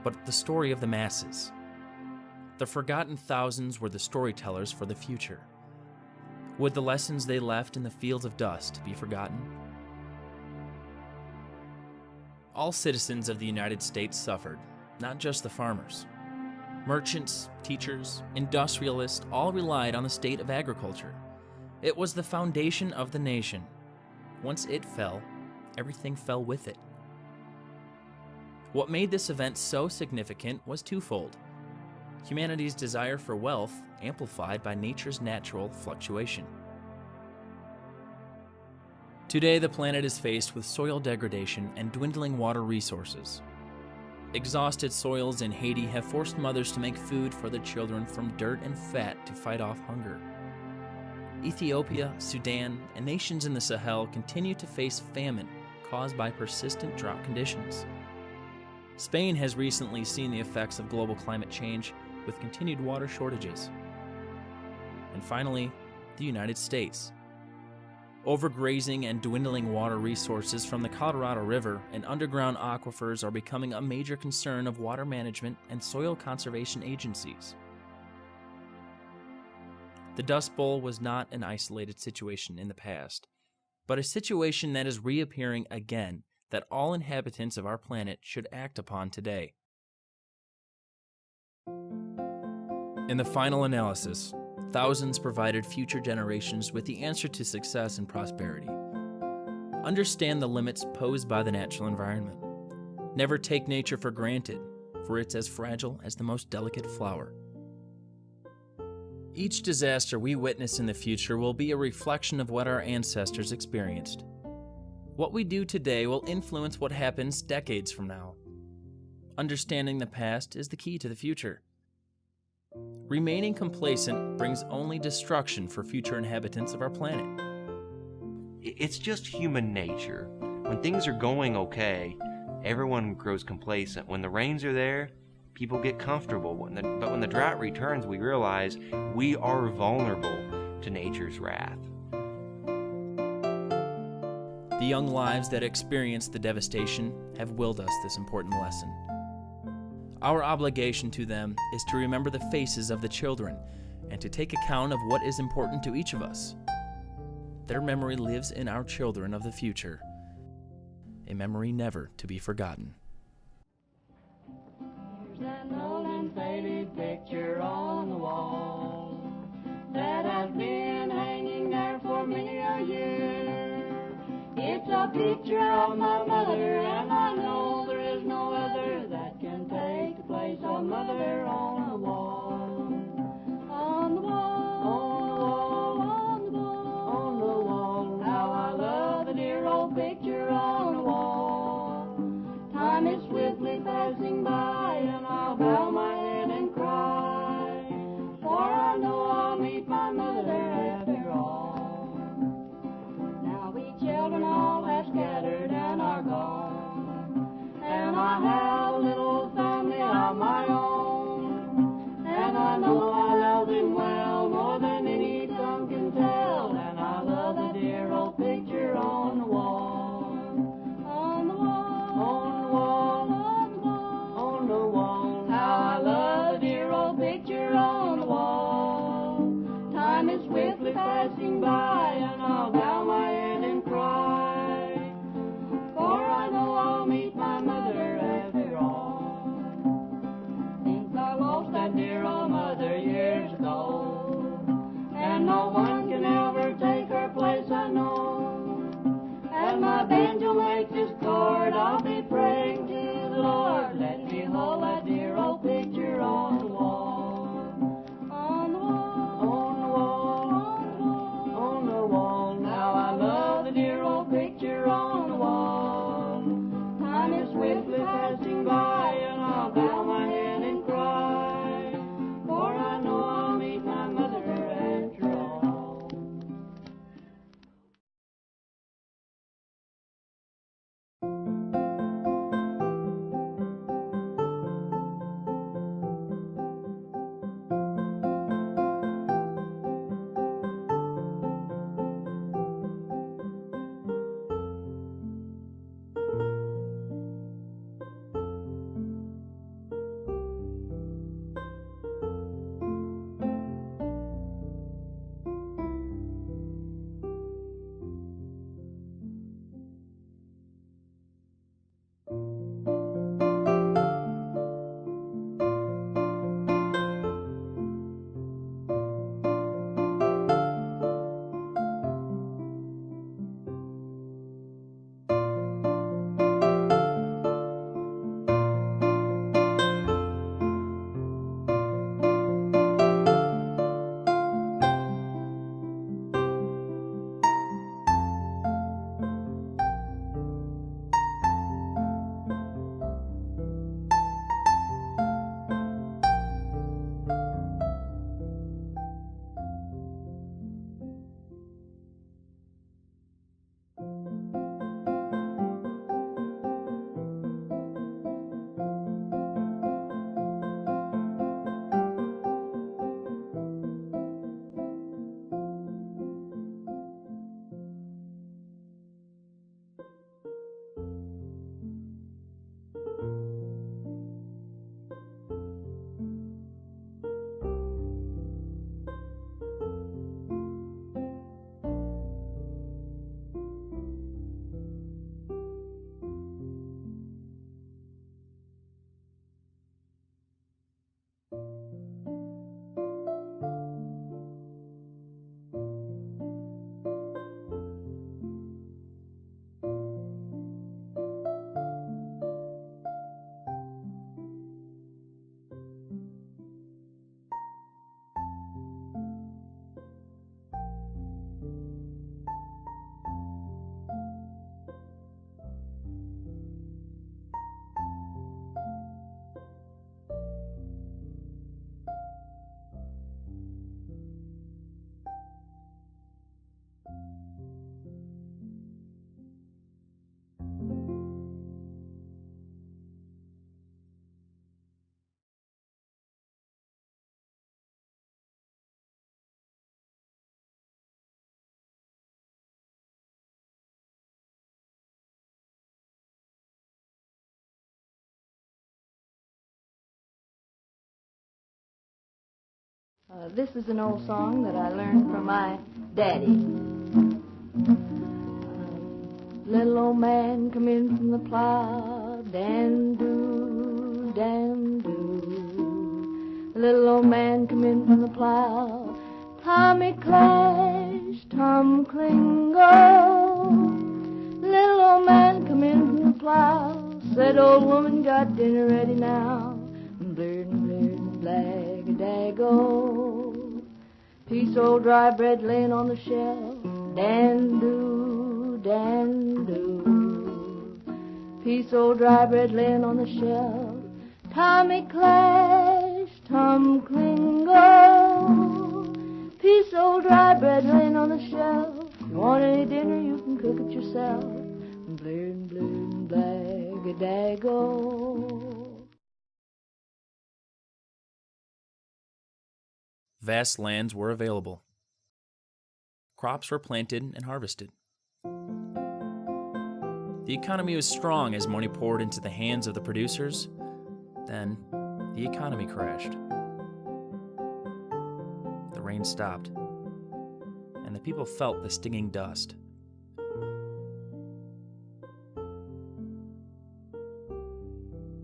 but the story of the masses. The forgotten thousands were the storytellers for the future. Would the lessons they left in the fields of dust be forgotten? All citizens of the United States suffered, not just the farmers. Merchants, teachers, industrialists all relied on the state of agriculture. It was the foundation of the nation. Once it fell, everything fell with it. What made this event so significant was twofold: humanity's desire for wealth amplified by nature's natural fluctuation. Today, the planet is faced with soil degradation and dwindling water resources. Exhausted soils in Haiti have forced mothers to make food for their children from dirt and fat to fight off hunger. Ethiopia, Sudan, and nations in the Sahel continue to face famine caused by persistent drought conditions. Spain has recently seen the effects of global climate change with continued water shortages. And finally, the United States. Overgrazing and dwindling water resources from the Colorado River and underground aquifers are becoming a major concern of water management and soil conservation agencies. The Dust Bowl was not an isolated situation in the past, but a situation that is reappearing again that all inhabitants of our planet should act upon today. In the final analysis, thousands provided future generations with the answer to success and prosperity. Understand the limits posed by the natural environment. Never take nature for granted, for it's as fragile as the most delicate flower. Each disaster we witness in the future will be a reflection of what our ancestors experienced. What we do today will influence what happens decades from now. Understanding the past is the key to the future. Remaining complacent brings only destruction for future inhabitants of our planet. It's just human nature. When things are going okay, everyone grows complacent. When the rains are there, people get comfortable. But when the drought returns, we realize we are vulnerable to nature's wrath. The young lives that experienced the devastation have willed us this important lesson. Our obligation to them is to remember the faces of the children and to take account of what is important to each of us. Their memory lives in our children of the future, a memory never to be forgotten. There's an old and faded picture on the wall that has been hanging there for many a year. It's a picture of my mother, and I know there is no other that can take the place of mother on the wall. On the wall, on the wall, on the wall. How I love the dear old picture on the wall. Time is swiftly passing by, and I'll bow my head and cry, for I know I'll meet my mother after all. Now we children all have scattered and are gone, and I have a little family of my own, and I know I love them well, more than any tongue can tell, and I love the dear old picture on the wall. On the wall, on the wall, on the wall, on the wall. How I love the dear old picture on the wall. Time is swiftly passing by, and I'll bow my head and cry, for I know I'll meet my mother This is an old song that I learned from my daddy. Little old man come in from the plow, dan-do, dan-do. Little old man come in from the plow, Tommy clash, Tom Klingo. Little old man come in from the plow, said old woman got dinner ready now. Bleared and bleared and blag-a-dago. Piece old dry bread laying on the shelf, dan-do, dan-do. Piece old dry bread laying on the shelf, Tommy clash, Tom Klingo. Piece old dry bread laying on the shelf, you want any dinner you can cook it yourself. Bleared and bleared and blag-a-dago. Vast lands were available. Crops were planted and harvested. The economy was strong as money poured into the hands of the producers. Then, the economy crashed. The rain stopped, and the people felt the stinging dust.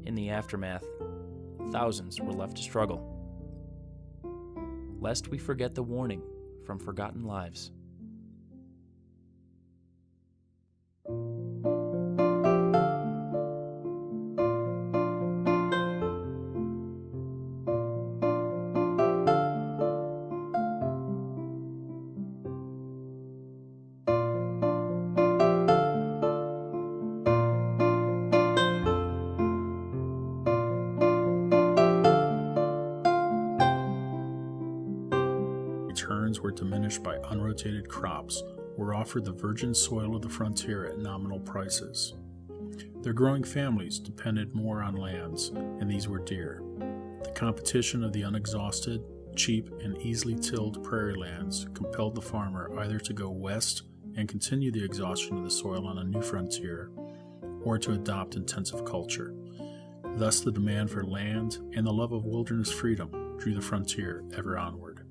In the aftermath, thousands were left to struggle, lest we forget the warning from forgotten lives. Returns were diminished by unrotated crops, were offered the virgin soil of the frontier at nominal prices. Their growing families depended more on lands, and these were dear. The competition of the unexhausted, cheap, and easily tilled prairie lands compelled the farmer either to go west and continue the exhaustion of the soil on a new frontier, or to adopt intensive culture. Thus the demand for land and the love of wilderness freedom drew the frontier ever onward.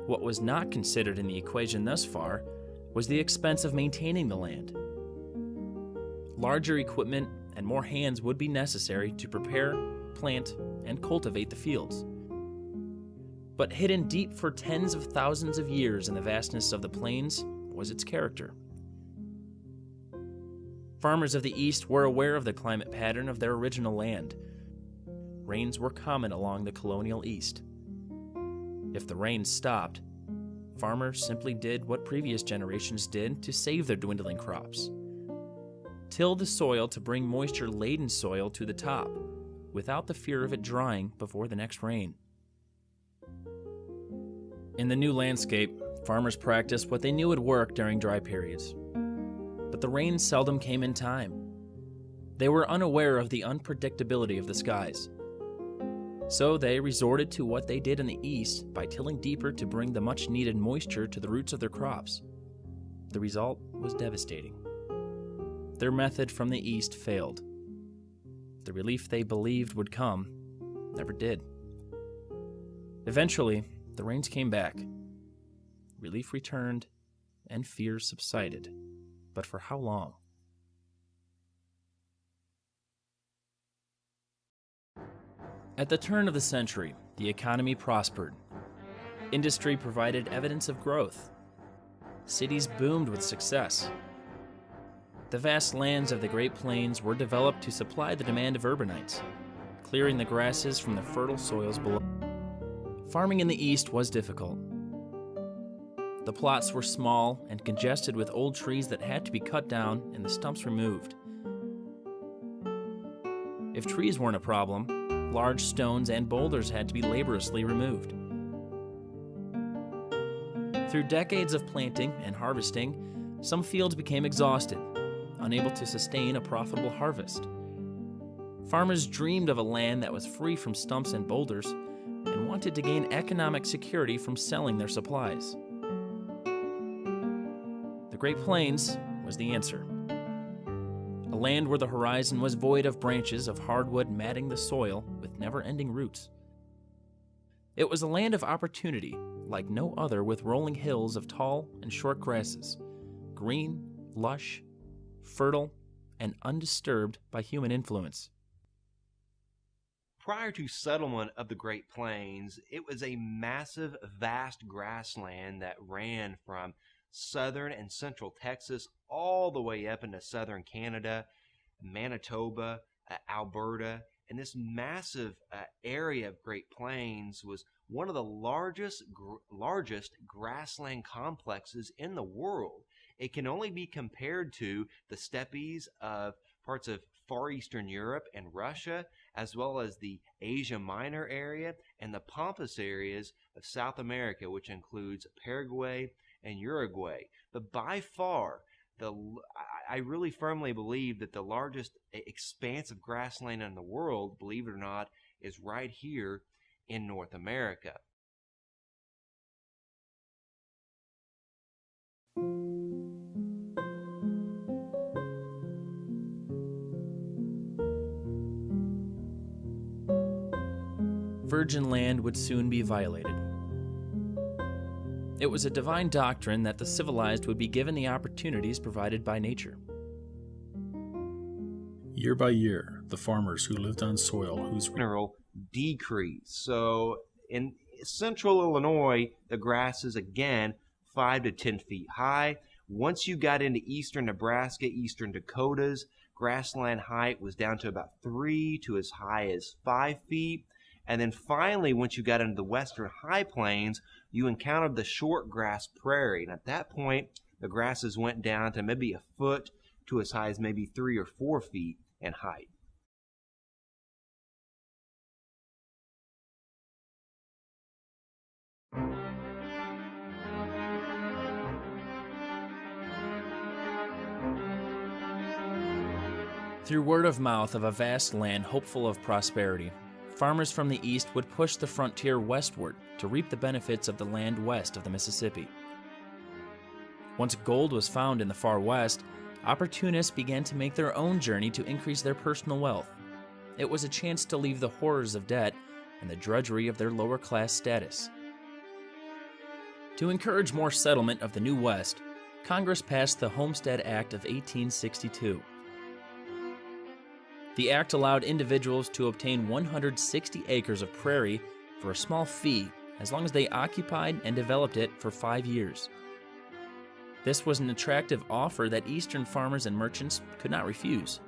What was not considered in the equation thus far was the expense of maintaining the land. Larger equipment and more hands would be necessary to prepare, plant, and cultivate the fields. But hidden deep for tens of thousands of years in the vastness of the plains was its character. Farmers of the East were aware of the climate pattern of their original land. Rains were common along the colonial East. If the rains stopped, farmers simply did what previous generations did to save their dwindling crops. Till the soil to bring moisture-laden soil to the top, without the fear of it drying before the next rain. In the new landscape, farmers practiced what they knew would work during dry periods. But the rain seldom came in time. They were unaware of the unpredictability of the skies. So they resorted to what they did in the East by tilling deeper to bring the much-needed moisture to the roots of their crops. The result was devastating. Their method from the East failed. The relief they believed would come never did. Eventually, the rains came back. Relief returned, and fear subsided. But for how long? At the turn of the century, the economy prospered. Industry provided evidence of growth. Cities boomed with success. The vast lands of the Great Plains were developed to supply the demand of urbanites, clearing the grasses from the fertile soils below. Farming in the East was difficult. The plots were small and congested with old trees that had to be cut down and the stumps removed. If trees weren't a problem, large stones and boulders had to be laboriously removed. Through decades of planting and harvesting, some fields became exhausted, unable to sustain a profitable harvest. Farmers dreamed of a land that was free from stumps and boulders and wanted to gain economic security from selling their supplies. The Great Plains was the answer. A land where the horizon was void of branches of hardwood matting the soil with never-ending roots. It was a land of opportunity, like no other, with rolling hills of tall and short grasses, green, lush, fertile, and undisturbed by human influence. Prior to settlement of the Great Plains, it was a massive, vast grassland that ran from southern and central Texas all the way up into southern Canada, Manitoba, Alberta, and this massive area of Great Plains was one of the largest grassland complexes in the world. It can only be compared to the steppes of parts of Far Eastern Europe and Russia, as well as the Asia Minor area and the pampas areas of South America, which includes Paraguay and Uruguay. But by far, I really firmly believe that the largest expanse of grassland in the world, believe it or not, is right here in North America. Virgin land would soon be violated. It was a divine doctrine that the civilized would be given the opportunities provided by nature. Year by year, the farmers who lived on soil whose mineral decrease. So in central Illinois, the grass is again 5 to 10 feet high. Once you got into eastern Nebraska, eastern Dakotas, grassland height was down to about 3 to as high as 5 feet. And then finally, once you got into the western high plains, you encountered the short grass prairie. And at that point, the grasses went down to maybe a foot to as high as maybe 3 or 4 feet in height. Through word of mouth of a vast land hopeful of prosperity, farmers from the east would push the frontier westward to reap the benefits of the land west of the Mississippi. Once gold was found in the far west, opportunists began to make their own journey to increase their personal wealth. It was a chance to leave the horrors of debt and the drudgery of their lower class status. To encourage more settlement of the New West, Congress passed the Homestead Act of 1862. The act allowed individuals to obtain 160 acres of prairie for a small fee as long as they occupied and developed it for 5 years. This was an attractive offer that Eastern farmers and merchants could not refuse.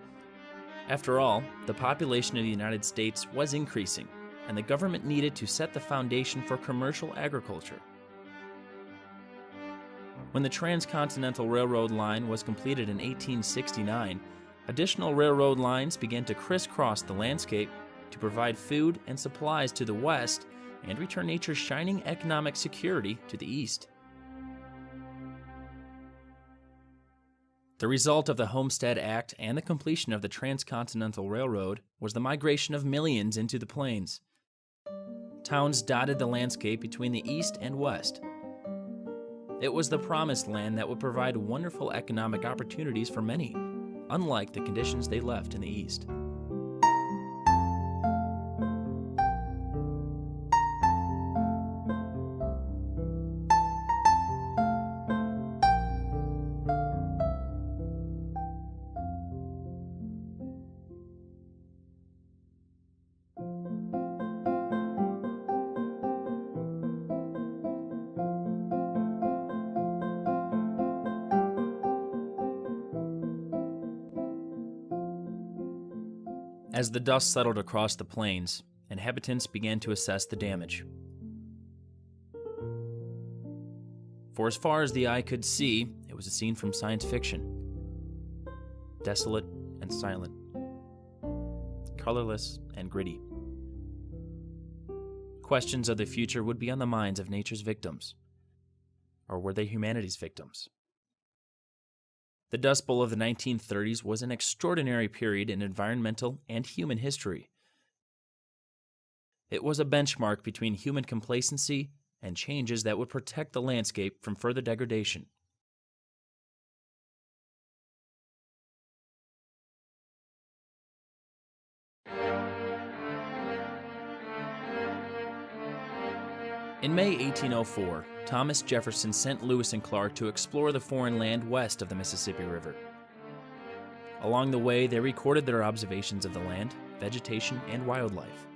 After all, the population of the United States was increasing, and the government needed to set the foundation for commercial agriculture. When the Transcontinental Railroad line was completed in 1869, additional railroad lines began to crisscross the landscape to provide food and supplies to the west and return nature's shining economic security to the east. The result of the Homestead Act and the completion of the Transcontinental Railroad was the migration of millions into the plains. Towns dotted the landscape between the east and west. It was the promised land that would provide wonderful economic opportunities for many, unlike the conditions they left in the east. As the dust settled across the plains, inhabitants began to assess the damage. For as far as the eye could see, it was a scene from science fiction. Desolate and silent, colorless and gritty. Questions of the future would be on the minds of nature's victims. Or were they humanity's victims? The Dust Bowl of the 1930s was an extraordinary period in environmental and human history. It was a benchmark between human complacency and changes that would protect the landscape from further degradation. In May 1804, Thomas Jefferson sent Lewis and Clark to explore the foreign land west of the Mississippi River. Along the way, they recorded their observations of the land, vegetation, and wildlife.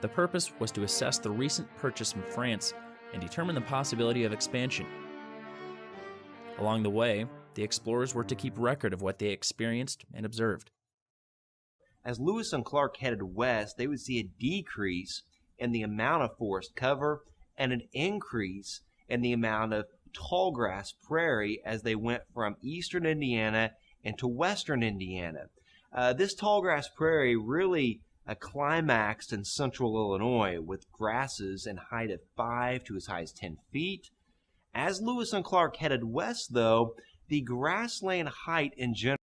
The purpose was to assess the recent purchase from France and determine the possibility of expansion. Along the way, the explorers were to keep record of what they experienced and observed. As Lewis and Clark headed west, they would see a decrease in the amount of forest cover and an increase in the amount of tall grass prairie as they went from eastern Indiana into western Indiana. This tall grass prairie really climaxed in central Illinois with grasses in height of 5 to as high as 10 feet. As Lewis and Clark headed west, though, the grassland height in general